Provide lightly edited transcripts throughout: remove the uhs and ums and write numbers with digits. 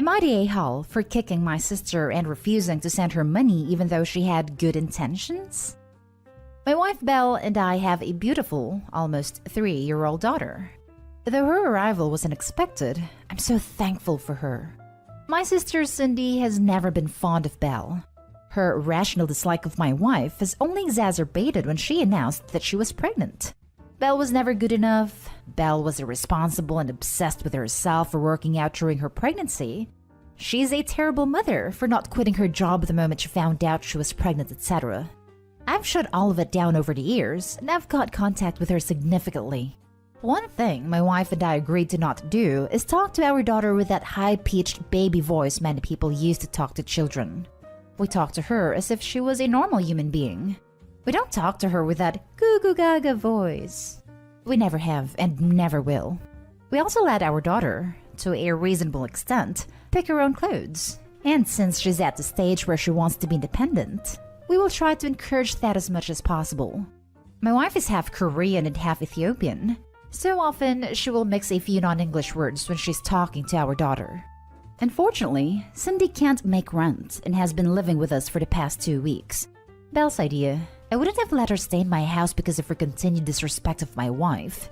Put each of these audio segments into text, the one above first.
Am I the a-hole for kicking my sister and refusing to send her money even though she had good intentions? My wife Belle and I have a beautiful, almost 3-year-old daughter. Though her arrival was unexpected, I'm so thankful for her. My sister Cindy has never been fond of Belle. Her irrational dislike of my wife has only exacerbated when she announced that she was pregnant. Belle was never good enough. Belle was irresponsible and obsessed with herself for working out during her pregnancy. She's a terrible mother for not quitting her job the moment she found out she was pregnant, etc. I've shut all of it down over the years, and I've got contact with her significantly. One thing my wife and I agreed to not do is talk to our daughter with that high-pitched baby voice many people use to talk to children. We talk to her as if she was a normal human being. We don't talk to her with that goo-goo-gaga voice. We never have and never will. We also let our daughter, to a reasonable extent, pick her own clothes. And since she's at the stage where she wants to be independent, we will try to encourage that as much as possible. My wife is half Korean and half Ethiopian, so often she will mix a few non-English words when she's talking to our daughter. Unfortunately, Cindy can't make rent and has been living with us for the past 2 weeks. Belle's idea. I wouldn't have let her stay in my house because of her continued disrespect of my wife.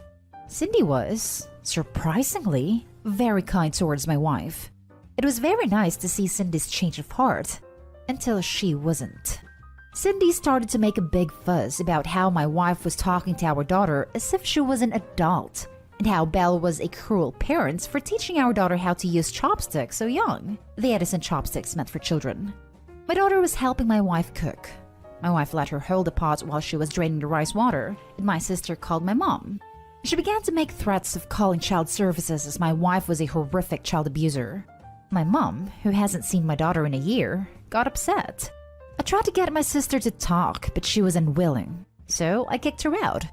Cindy was, surprisingly, very kind towards my wife. It was very nice to see Cindy's change of heart, until she wasn't. Cindy started to make a big fuss about how my wife was talking to our daughter as if she was an adult, and how Belle was a cruel parent for teaching our daughter how to use chopsticks so young. The Edison chopsticks meant for children. My daughter was helping my wife cook. My wife let her hold the pot while she was draining the rice water, and my sister called my mom. She began to make threats of calling child services as my wife was a horrific child abuser. My mom, who hasn't seen my daughter in a year, got upset. I tried to get my sister to talk, but she was unwilling, so I kicked her out.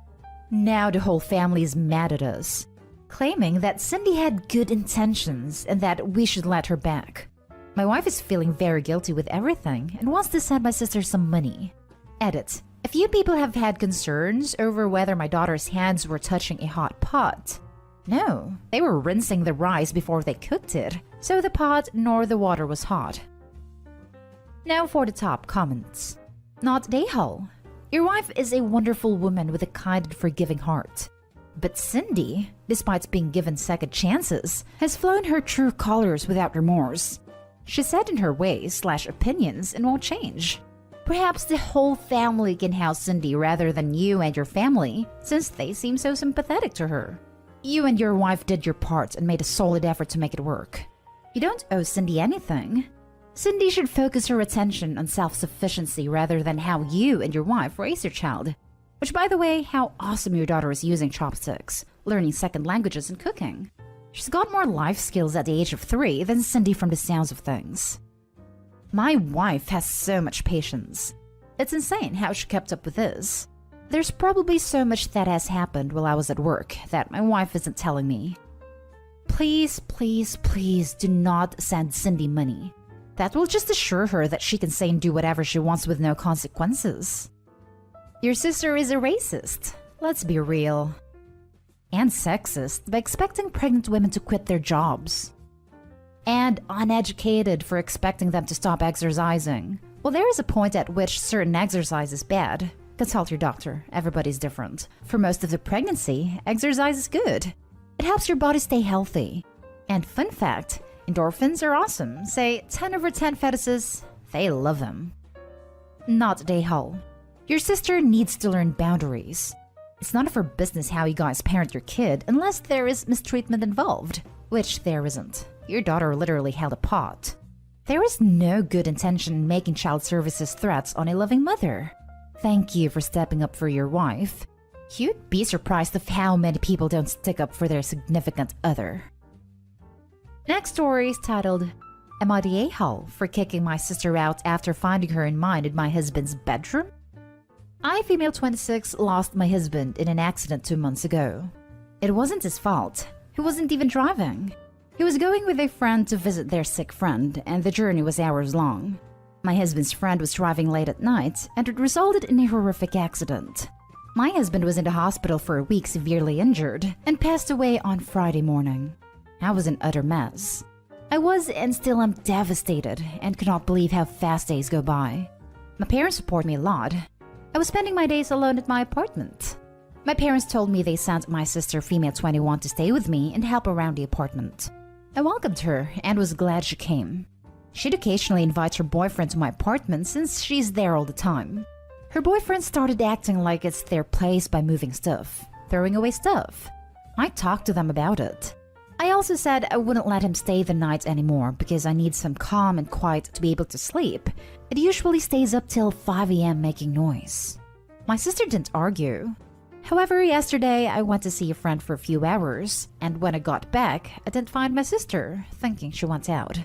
Now the whole family is mad at us, claiming that Cindy had good intentions and that we should let her back. My wife is feeling very guilty with everything and wants to send my sister some money. Edit. A few people have had concerns over whether my daughter's hands were touching a hot pot. No, they were rinsing the rice before they cooked it, so the pot nor the water was hot. Now for the top comments. Not Dayhall. Your wife is a wonderful woman with a kind and forgiving heart. But Cindy, despite being given second chances, has flown her true colors without remorse. She's set in her ways/opinions and won't change. Perhaps the whole family can house Cindy rather than you and your family, since they seem so sympathetic to her. You and your wife did your part and made a solid effort to make it work. You don't owe Cindy anything. Cindy should focus her attention on self-sufficiency rather than how you and your wife raise your child. Which, by the way, how awesome your daughter is using chopsticks, learning second languages and cooking. She's got more life skills at the age of 3 than Cindy from the sounds of things. My wife has so much patience. It's insane how she kept up with this. There's probably so much that has happened while I was at work that my wife isn't telling me. Please, please, please do not send Cindy money. That will just assure her that she can say and do whatever she wants with no consequences. Your sister is a racist. Let's be real. And sexist by expecting pregnant women to quit their jobs. And uneducated for expecting them to stop exercising. Well, there is a point at which certain exercise is bad. Consult your doctor. Everybody's different. For most of the pregnancy, exercise is good. It helps your body stay healthy. And fun fact, endorphins are awesome. Say 10 over 10 fetuses, they love them. Not Dayhall. Your sister needs to learn boundaries. It's none of her business how you guys parent your kid unless there is mistreatment involved, which there isn't. Your daughter literally held a pot. There is no good intention in making child services threats on a loving mother. Thank you for stepping up for your wife. You'd be surprised of how many people don't stick up for their significant other. Next story is titled, Am I the a-hole for kicking my sister out after finding her in mine in my husband's bedroom? I, female 26, lost my husband in an accident 2 months ago. It wasn't his fault. He wasn't even driving. He was going with a friend to visit their sick friend, and the journey was hours long. My husband's friend was driving late at night, and it resulted in a horrific accident. My husband was in the hospital for a week severely injured and passed away on Friday morning. I was an utter mess. I was and still am devastated and could not believe how fast days go by. My parents support me a lot. I was spending my days alone at my apartment. My parents told me they sent my sister, female 21, to stay with me and help around the apartment. I welcomed her and was glad she came. She'd occasionally invite her boyfriend to my apartment since she's there all the time. Her boyfriend started acting like it's their place by moving stuff, throwing away stuff. I talked to them about it. I also said I wouldn't let him stay the night anymore because I need some calm and quiet to be able to sleep. It usually stays up till 5 a.m. making noise. My sister didn't argue. However, yesterday I went to see a friend for a few hours, and when I got back, I didn't find my sister, thinking she went out.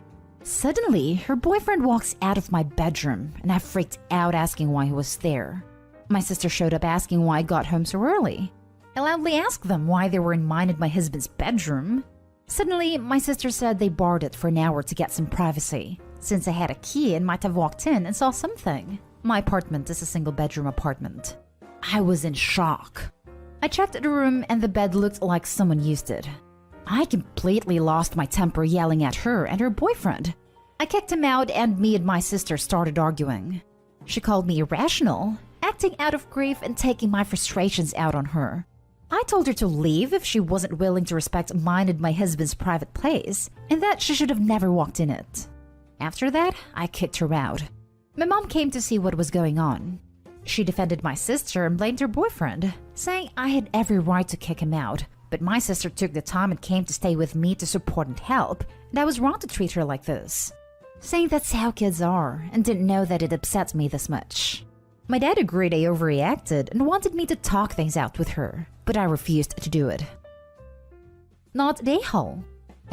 Suddenly, her boyfriend walks out of my bedroom, and I freaked out asking why he was there. My sister showed up asking why I got home so early. I loudly asked them why they were in mine and my husband's bedroom. Suddenly, my sister said they borrowed it for an hour to get some privacy, since I had a key and might have walked in and saw something. My apartment is a single-bedroom apartment. I was in shock. I checked the room and the bed looked like someone used it. I completely lost my temper yelling at her and her boyfriend. I kicked him out and me and my sister started arguing. She called me irrational, acting out of grief and taking my frustrations out on her. I told her to leave if she wasn't willing to respect mine and my husband's private place, and that she should have never walked in it. After that, I kicked her out. My mom came to see what was going on. She defended my sister and blamed her boyfriend, saying I had every right to kick him out, but my sister took the time and came to stay with me to support and help, and I was wrong to treat her like this, saying that's how kids are, and didn't know that it upset me this much. My dad agreed I overreacted and wanted me to talk things out with her, but I refused to do it. Not Dayhall.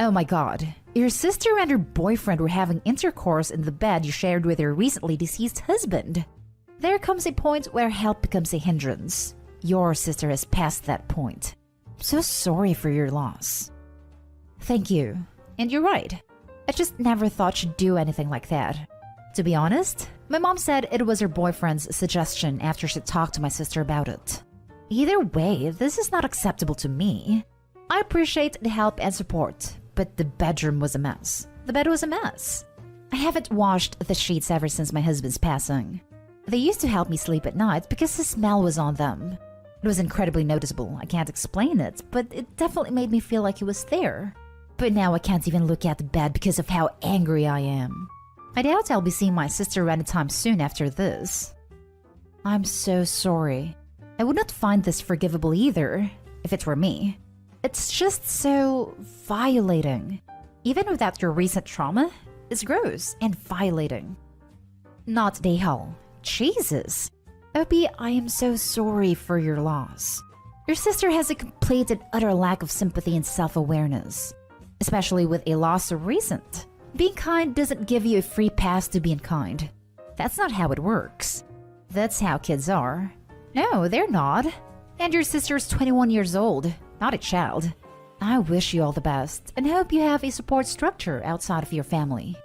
Oh my god, your sister and her boyfriend were having intercourse in the bed you shared with your recently deceased husband. There comes a point where help becomes a hindrance. Your sister has passed that point. I'm so sorry for your loss. Thank you. And you're right. I just never thought she'd do anything like that. To be honest, my mom said it was her boyfriend's suggestion after she talked to my sister about it. Either way, this is not acceptable to me. I appreciate the help and support, but the bedroom was a mess. The bed was a mess. I haven't washed the sheets ever since my husband's passing. They used to help me sleep at night because the smell was on them. It was incredibly noticeable. I can't explain it, but it definitely made me feel like he was there. But now I can't even look at the bed because of how angry I am. I doubt I'll be seeing my sister anytime soon after this. I'm so sorry. I would not find this forgivable either, if it were me. It's just so violating. Even without your recent trauma, it's gross and violating. Not Dayhall. Jesus. Opie, I am so sorry for your loss. Your sister has a complete and utter lack of sympathy and self-awareness, especially with a loss so recent. Being kind doesn't give you a free pass to being kind. That's not how it works. That's how kids are. No, they're not. And your sister's 21 years old, not a child. I wish you all the best and hope you have a support structure outside of your family.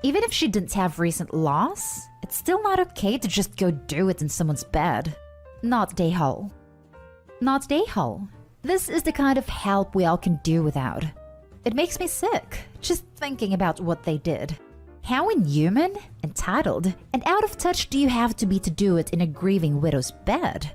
Even if she didn't have recent loss, it's still not okay to just go do it in someone's bed. Not Dayhall. Not Dayhall. This is the kind of help we all can do without. It makes me sick, just thinking about what they did. How inhuman, entitled, and out of touch do you have to be to do it in a grieving widow's bed?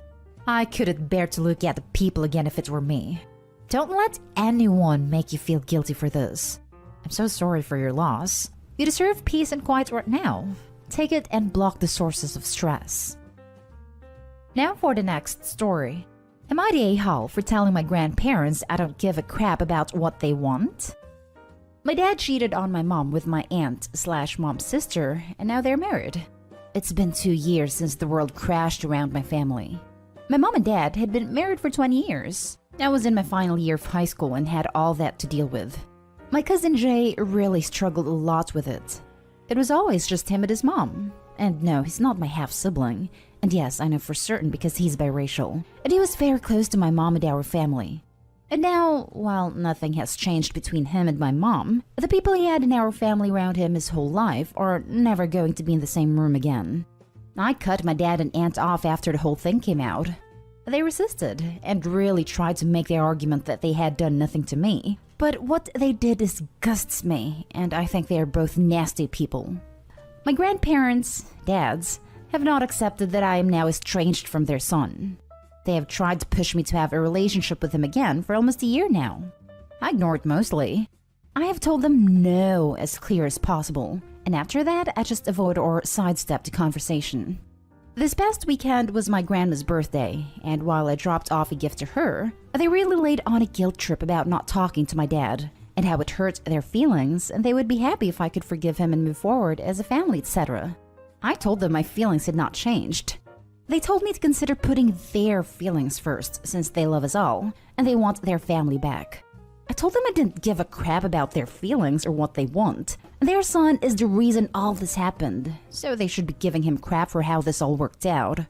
I couldn't bear to look at the people again if it were me. Don't let anyone make you feel guilty for this. I'm so sorry for your loss. You deserve peace and quiet right now. Take it and block the sources of stress. Now for the next story. Am I the a-hole for telling my grandparents I don't give a crap about what they want? My dad cheated on my mom with my aunt/mom's sister, and now they're married. It's been 2 years since the world crashed around my family. My mom and dad had been married for 20 years. I was in my final year of high school and had all that to deal with. My cousin Jay really struggled a lot with it. It was always just him and his mom. And no, he's not my half-sibling. And yes, I know for certain because he's biracial. And he was very close to my mom and our family. And now, while nothing has changed between him and my mom, the people he had in our family around him his whole life are never going to be in the same room again. I cut my dad and aunt off after the whole thing came out. They resisted and really tried to make their argument that they had done nothing to me. But what they did disgusts me, and I think they are both nasty people. My grandparents, dads, have not accepted that I am now estranged from their son. They have tried to push me to have a relationship with him again for almost a year now. I ignore it mostly. I have told them no as clear as possible, and after that I just avoid or sidestep the conversation. This past weekend was my grandma's birthday, and while I dropped off a gift to her, they really laid on a guilt trip about not talking to my dad, and how it hurt their feelings, and they would be happy if I could forgive him and move forward as a family, etc. I told them my feelings had not changed. They told me to consider putting their feelings first, since they love us all, and they want their family back. I told them I didn't give a crap about their feelings or what they want. Their son is the reason all this happened, so they should be giving him crap for how this all worked out.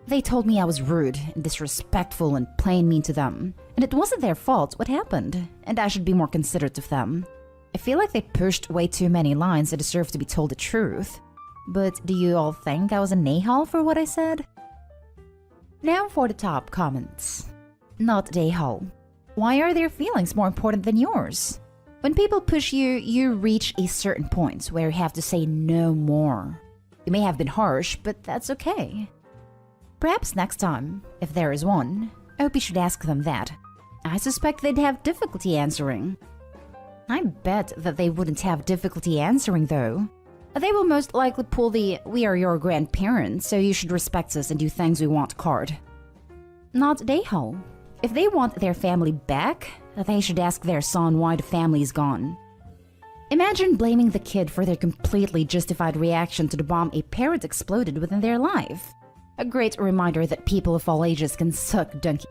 They told me I was rude and disrespectful and plain mean to them, and it wasn't their fault what happened, and I should be more considerate of them. I feel like they pushed way too many lines that deserve to be told the truth. But do you all think I was an a-hole for what I said? Now for the top comments. Not a-hole. Why are their feelings more important than yours? When people push you, you reach a certain point where you have to say no more. You may have been harsh, but that's okay. Perhaps next time, if there is one, I hope you should ask them that. I suspect they'd have difficulty answering. I bet that they wouldn't have difficulty answering though. They will most likely pull the "we are your grandparents, so you should respect us and do things we want" card. Not a-hole. If they want their family back, they should ask their son why the family is gone. Imagine blaming the kid for their completely justified reaction to the bomb a parent exploded within their life. A great reminder that people of all ages can suck donkey.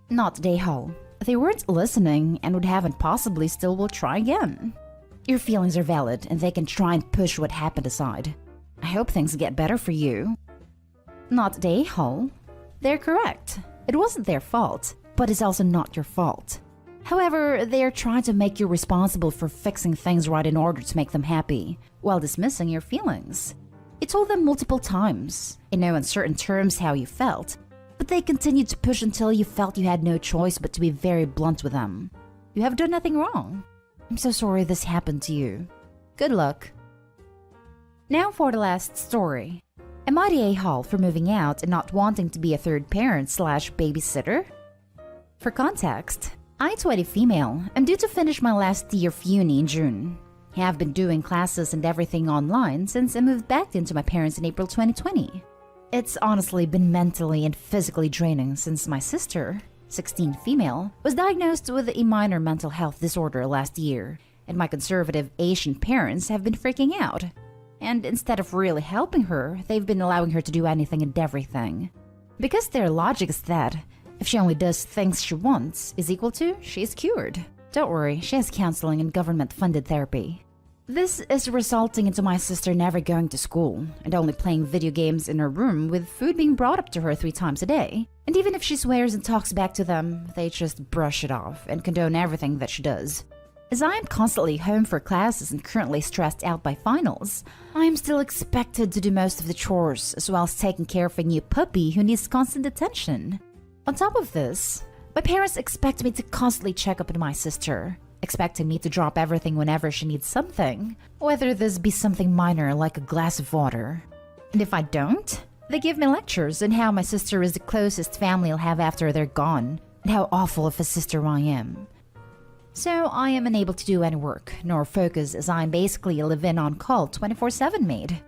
Not a-hole. They weren't listening and would have and possibly still will try again. Your feelings are valid and they can try and push what happened aside. I hope things get better for you. Not a-hole. They're correct. It wasn't their fault, but it's also not your fault. However, they are trying to make you responsible for fixing things right in order to make them happy, while dismissing your feelings. You told them multiple times, in no uncertain terms, how you felt, but they continued to push until you felt you had no choice but to be very blunt with them. You have done nothing wrong. I'm so sorry this happened to you. Good luck. Now for the last story. Am I the a-hole for moving out and not wanting to be a third parent / babysitter? For context, I'm 20 female. I'm due to finish my last year of uni in June. I have been doing classes and everything online since I moved back into my parents in April 2020. It's honestly been mentally and physically draining since my sister, 16 female, was diagnosed with a minor mental health disorder last year, and my conservative Asian parents have been freaking out. And instead of really helping her, they've been allowing her to do anything and everything. Because their logic is that if she only does things she wants is equal to she's cured. Don't worry, she has counseling and government-funded therapy. This is resulting into my sister never going to school and only playing video games in her room with food being brought up to her 3 times a day. And even if she swears and talks back to them, they just brush it off and condone everything that she does. As I am constantly home for classes and currently stressed out by finals, I am still expected to do most of the chores as well as taking care of a new puppy who needs constant attention. On top of this, my parents expect me to constantly check up on my sister, expecting me to drop everything whenever she needs something, whether this be something minor like a glass of water. And if I don't, they give me lectures on how my sister is the closest family I'll have after they're gone, and how awful of a sister I am. So I am unable to do any work, nor focus, as I'm basically a live-in on-call 24/7 maid.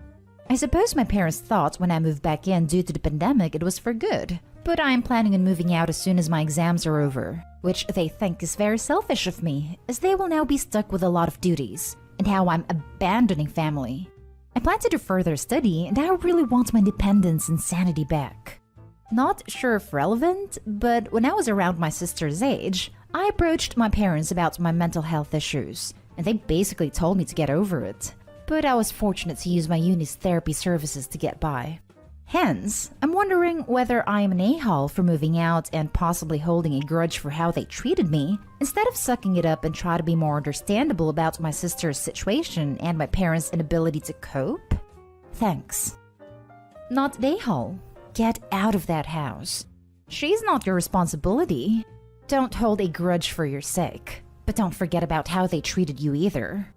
I suppose my parents thought when I moved back in due to the pandemic it was for good, but I am planning on moving out as soon as my exams are over, which they think is very selfish of me, as they will now be stuck with a lot of duties, and how I'm abandoning family. I plan to do further study, and I really want my independence and sanity back. Not sure if relevant, but when I was around my sister's age, I approached my parents about my mental health issues, and they basically told me to get over it. But I was fortunate to use my uni's therapy services to get by. Hence, I'm wondering whether I am an a-hole for moving out and possibly holding a grudge for how they treated me, instead of sucking it up and try to be more understandable about my sister's situation and my parents' inability to cope. Thanks. Not a-hole. Get out of that house. She's not your responsibility. Don't hold a grudge for your sake. But don't forget about how they treated you either.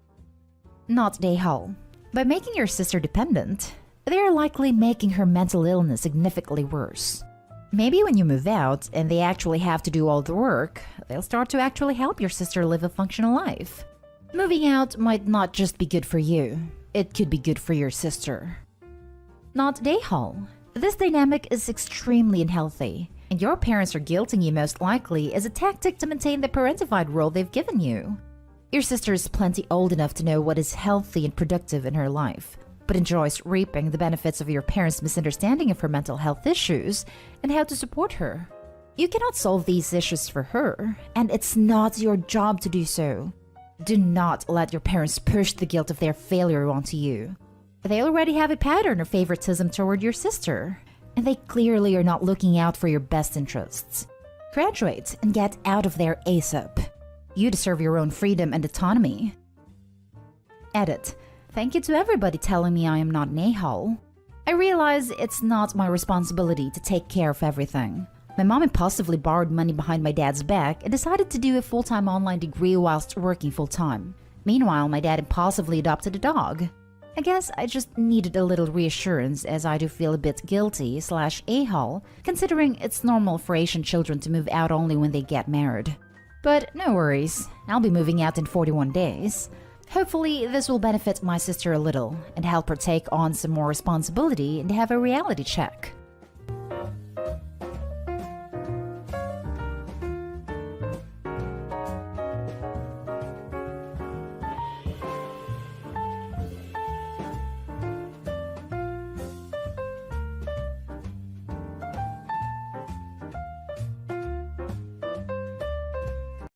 Not Dehal. By making your sister dependent, they are likely making her mental illness significantly worse. Maybe when you move out and they actually have to do all the work, they'll start to actually help your sister live a functional life. Moving out might not just be good for you, it could be good for your sister. Not Dehal. This dynamic is extremely unhealthy, and your parents are guilting you most likely as a tactic to maintain the parentified role they've given you. Your sister is plenty old enough to know what is healthy and productive in her life, but enjoys reaping the benefits of your parents' misunderstanding of her mental health issues and how to support her. You cannot solve these issues for her, and it's not your job to do so. Do not let your parents push the guilt of their failure onto you. They already have a pattern of favoritism toward your sister, and they clearly are not looking out for your best interests. Graduate and get out of there ASAP. You deserve your own freedom and autonomy. Edit. Thank you to everybody telling me I am not Nehal. I realize it's not my responsibility to take care of everything. My mom impulsively borrowed money behind my dad's back and decided to do a full-time online degree whilst working full-time. Meanwhile, my dad impulsively adopted a dog. I guess I just needed a little reassurance, as I do feel a bit guilty/ahal, considering it's normal for Asian children to move out only when they get married. But no worries, I'll be moving out in 41 days. Hopefully this will benefit my sister a little and help her take on some more responsibility and have a reality check.